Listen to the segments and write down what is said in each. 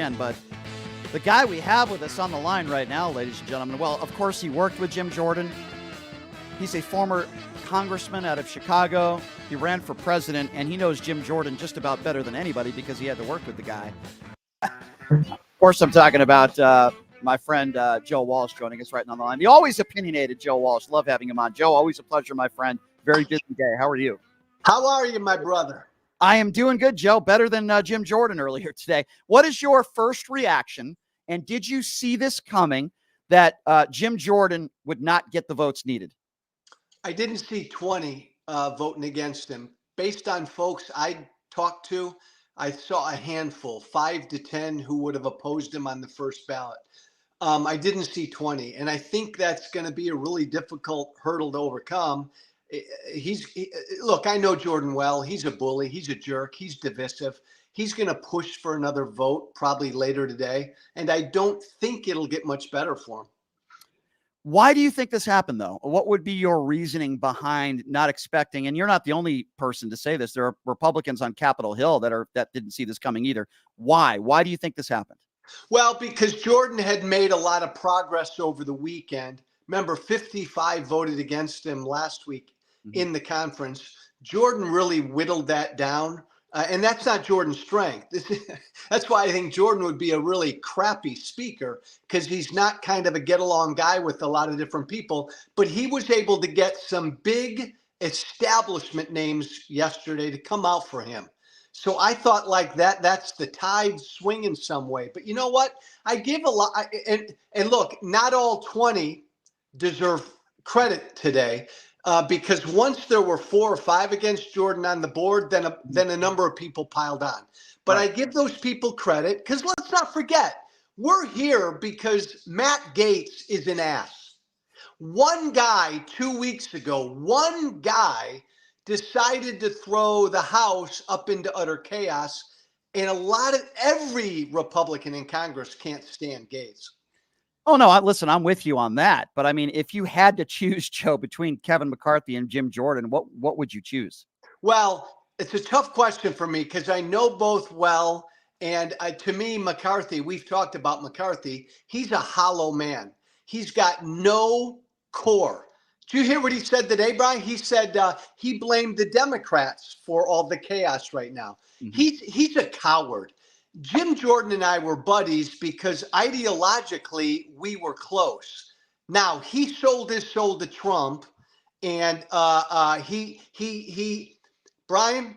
can. But the guy we have with us on the line right now, ladies and gentlemen, well, of course, he worked with Jim Jordan. He's a former congressman out of Chicago. He ran for president, and he knows Jim Jordan just about better than anybody because he had to work with the guy. Of course, I'm talking about my friend Joe Walsh joining us right on the line. The always opinionated Joe Walsh. Love having him on. Joe, always a pleasure, my friend. Very busy day. How are you? How are you, my brother? I am doing good, Joe. Better than Jim Jordan earlier today. What is your first reaction? And did you see this coming that Jim Jordan would not get the votes needed? I didn't see 20 voting against him. Based on folks I talked to, I saw a handful, 5 to 10, who would have opposed him on the first ballot. I didn't see 20. And I think that's going to be a really difficult hurdle to overcome. Look, I know Jordan well. He's a bully. He's a jerk. He's divisive. He's going to push for another vote probably later today. And I don't think it'll get much better for him. Why do you think this happened, though? What would be your reasoning behind not expecting? And you're not the only person to say this. There are Republicans on Capitol Hill that didn't see this coming either. Why? Why do you think this happened? Well, because Jordan had made a lot of progress over the weekend. Remember, 55 voted against him last week in the conference. Jordan really whittled that down. And that's not Jordan's strength. That's why I think Jordan would be a really crappy speaker, because he's not kind of a get-along guy with a lot of different people. But he was able to get some big establishment names yesterday to come out for him. So I thought like that's the tide swing in some way. But you know what? I give a lot. And look, not all 20 deserve credit today. Because once there were 4 or 5 against Jordan on the board, then a number of people piled on. But right. I give those people credit, because let's not forget, we're here because Matt Gaetz is an ass. One guy 2 weeks ago, decided to throw the House up into utter chaos, and every Republican in Congress can't stand Gaetz. Oh, no, listen, I'm with you on that. But I mean, if you had to choose, Joe, between Kevin McCarthy and Jim Jordan, what would you choose? Well, it's a tough question for me because I know both well. And to me, McCarthy, we've talked about McCarthy. He's a hollow man. He's got no core. Did you hear what he said today, Brian? He said he blamed the Democrats for all the chaos right now. Mm-hmm. He's a coward. Jim Jordan and I were buddies because ideologically we were close. Now, he sold his soul to Trump, and Brian,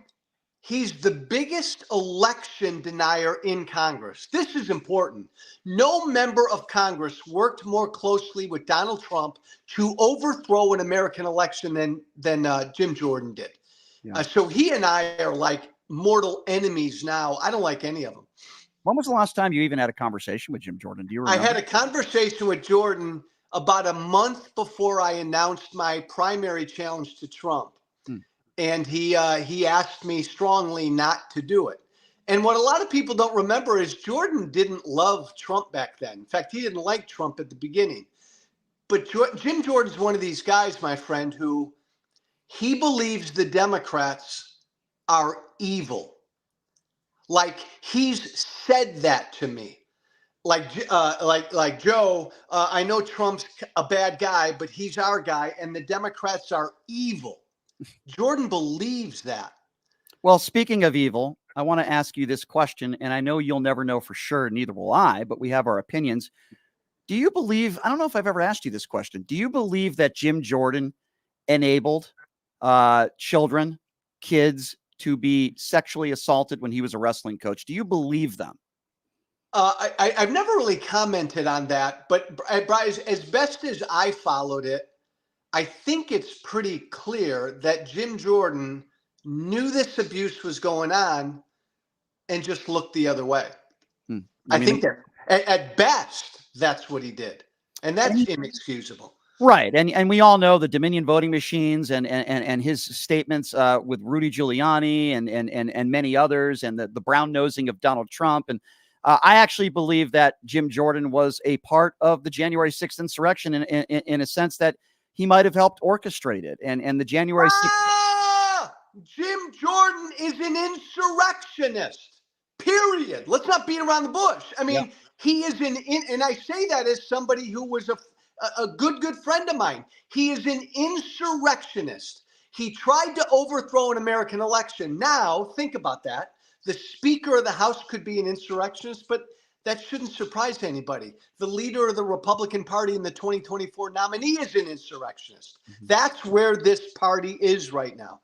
he's the biggest election denier in Congress. This is important. No member of Congress worked more closely with Donald Trump to overthrow an American election than Jim Jordan did. Yeah. So he and I are like mortal enemies now. I don't like any of them. When was the last time you even had a conversation with Jim Jordan? Do you remember? I had a conversation with Jordan about a month before I announced my primary challenge to Trump. And he asked me strongly not to do it. And what a lot of people don't remember is Jordan didn't love Trump back then. In fact, he didn't like Trump at the beginning. But Jim Jordan's one of these guys, my friend, who he believes the Democrats are evil. Like, he's said that to me. Like Joe, I know Trump's a bad guy, but he's our guy, and the Democrats are evil. Jordan believes that. Well, speaking of evil, I want to ask you this question, and I know you'll never know for sure, neither will I, but we have our opinions. Do you believe, I don't know if I've ever asked you this question, do you believe that Jim Jordan enabled children, kids, to be sexually assaulted when he was a wrestling coach? Do you believe them? I've never really commented on that, but Bryce, as best as I followed it, I think it's pretty clear that Jim Jordan knew this abuse was going on and just looked the other way. I think that at best, that's what he did. And that's inexcusable. Right. And we all know the Dominion voting machines and his statements with Rudy Giuliani and many others, and the brown nosing of Donald Trump. And I actually believe that Jim Jordan was a part of the January 6th insurrection in a sense that he might have helped orchestrate it. And the January 6th. Jim Jordan is an insurrectionist. period. Let's not beat around the bush. I mean, Yeah. he is and I say that as somebody who was a good friend of mine. He is an insurrectionist. He tried to overthrow an American election. Now, think about that. The Speaker of the House could be an insurrectionist, but that shouldn't surprise anybody. The leader of the Republican Party in the 2024 nominee is an insurrectionist. That's where this party is right now.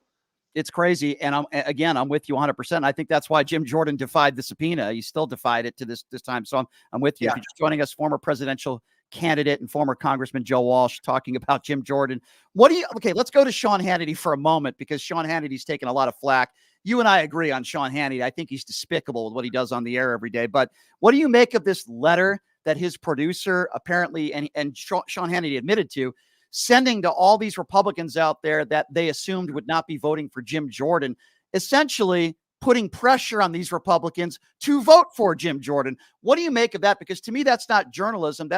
It's crazy. And I'm with you 100%. I think that's why Jim Jordan defied the subpoena. He still defied it to this time. So I'm with you. Yeah. If you're just joining us, former presidential candidate and former Congressman Joe Walsh talking about Jim Jordan. Okay, let's go to Sean Hannity for a moment, because Sean Hannity's taken a lot of flack. You and I agree on Sean Hannity. I think he's despicable with what he does on the air every day. But what do you make of this letter that his producer apparently, and Sean Hannity admitted to, sending to all these Republicans out there that they assumed would not be voting for Jim Jordan, essentially putting pressure on these Republicans to vote for Jim Jordan? What do you make of that? Because to me, that's not journalism.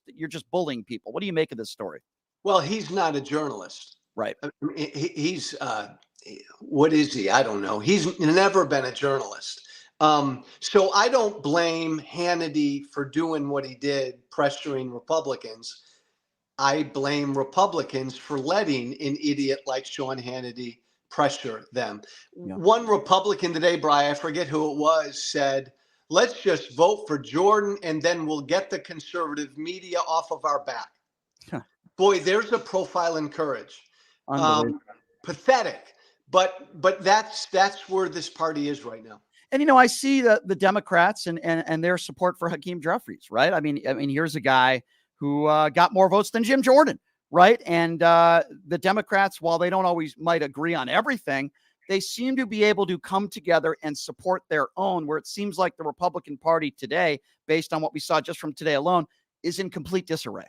You're just bullying people. What do you make of this story? Well, he's not a journalist. Right. I mean, he's, what is he? I don't know. He's never been a journalist. So I don't blame Hannity for doing what he did, pressuring Republicans. I blame Republicans for letting an idiot like Sean Hannity pressure them. Yeah. One Republican today, Brian, I forget who it was, said, let's just vote for Jordan and then we'll get the conservative media off of our back. Huh. Boy, there's a profile in courage. Pathetic. But that's where this party is right now. And, I see the Democrats and their support for Hakeem Jeffries, right? I mean, here's a guy who got more votes than Jim Jordan, right? And the Democrats, while they don't always might agree on everything, they seem to be able to come together and support their own, where it seems like the Republican Party today, based on what we saw just from today alone, is in complete disarray.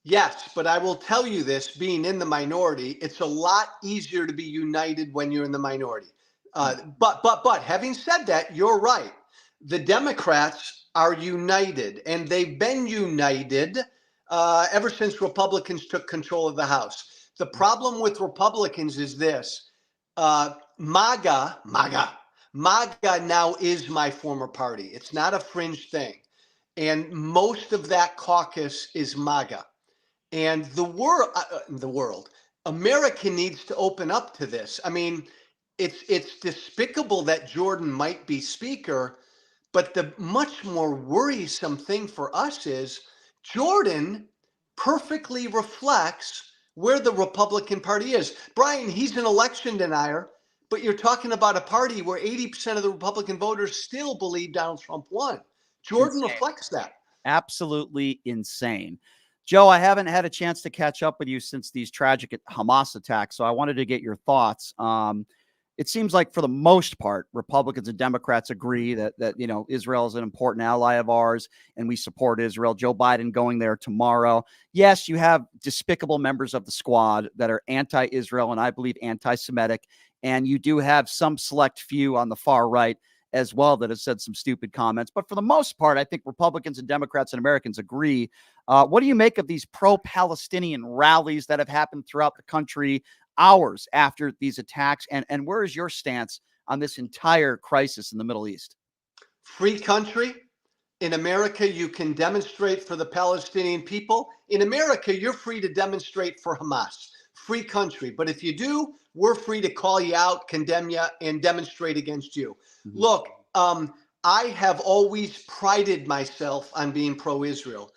Yes, but I will tell you this, being in the minority, it's a lot easier to be united when you're in the minority. But having said that, you're right. The Democrats are united, and they've been united ever since Republicans took control of the House. The problem with Republicans is this. MAGA now is my former party. It's not a fringe thing. And most of that caucus is MAGA. And the world, America needs to open up to this. I mean, it's despicable that Jordan might be speaker, but the much more worrisome thing for us is Jordan perfectly reflects where the Republican Party is. Brian, he's an election denier, but you're talking about a party where 80% of the Republican voters still believe Donald Trump won. Jordan reflects that. Absolutely insane. Joe, I haven't had a chance to catch up with you since these tragic Hamas attacks, so I wanted to get your thoughts. It seems like for the most part, Republicans and Democrats agree that Israel is an important ally of ours and we support Israel. Joe Biden going there tomorrow. Yes, you have despicable members of the squad that are anti-Israel and I believe anti-Semitic. And you do have some select few on the far right as well that have said some stupid comments. But for the most part, I think Republicans and Democrats and Americans agree. What do you make of these pro-Palestinian rallies that have happened throughout the country hours after these attacks? And where is your stance on this entire crisis in the Middle East? Free country. In America, you can demonstrate for the Palestinian people. In America, you're free to demonstrate for Hamas. Free country. But if you do, we're free to call you out, condemn you, and demonstrate against you. Mm-hmm. Look, I have always prided myself on being pro-Israel.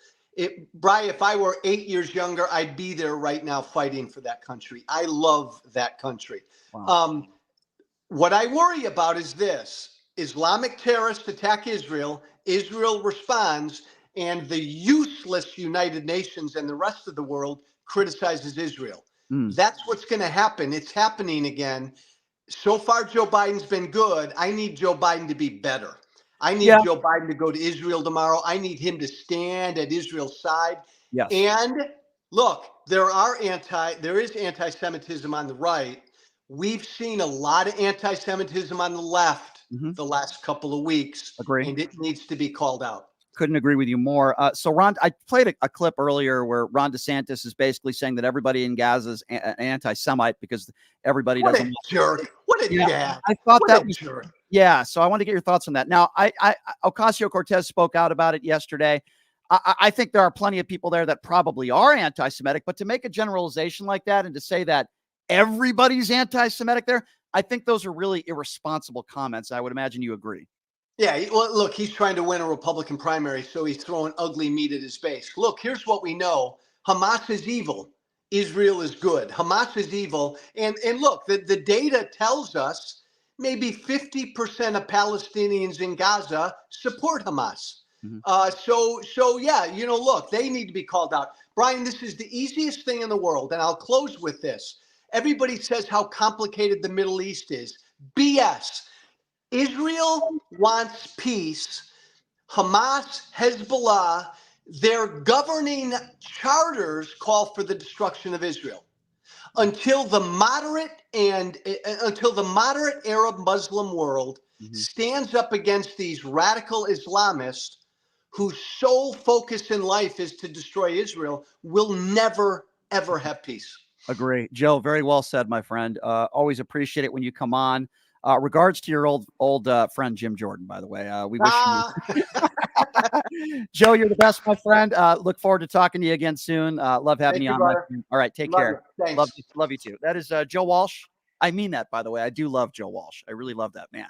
Brian, if I were 8 years younger, I'd be there right now fighting for that country. I love that country. Wow. What I worry about is this. Islamic terrorists attack Israel. Israel responds, and the useless United Nations and the rest of the world criticizes Israel. That's what's going to happen. It's happening again. So far, Joe Biden's been good. I need Joe Biden to be better. I need Joe Biden to go to Israel tomorrow. I need him to stand at Israel's side. Yes. And look, there is anti-Semitism on the right. We've seen a lot of anti-Semitism on the left the last couple of weeks. Agree. And it needs to be called out. Couldn't agree with you more. So Ron, I played a clip earlier where Ron DeSantis is basically saying that everybody in Gaza is an anti-Semite because everybody doesn't. Jerk. What a dad. I thought that was jerk. Yeah, so I want to get your thoughts on that. Now, Ocasio-Cortez spoke out about it yesterday. I think there are plenty of people there that probably are anti-Semitic, but to make a generalization like that and to say that everybody's anti-Semitic there, I think those are really irresponsible comments. I would imagine you agree. Yeah, well, look, he's trying to win a Republican primary, so he's throwing ugly meat at his base. Look, here's what we know. Hamas is evil. Israel is good. Hamas is evil. And look, the data tells us maybe 50% of Palestinians in Gaza support Hamas. So yeah, look, they need to be called out. Brian, this is the easiest thing in the world, and I'll close with this. Everybody says how complicated the Middle East is. BS. Israel wants peace. Hamas, Hezbollah, their governing charters call for the destruction of Israel. Until the moderate Arab Muslim world stands up against these radical Islamists whose sole focus in life is to destroy Israel, we'll never, ever have peace. Agree. Joe, very well said, my friend. Always appreciate it when you come on. Regards to your old friend, Jim Jordan, by the way. We wish you. Joe, you're the best, my friend. Look forward to talking to you again soon. Love having you on. All right, take care. Thanks. Love you too. That is Joe Walsh. I mean that, by the way. I do love Joe Walsh. I really love that man.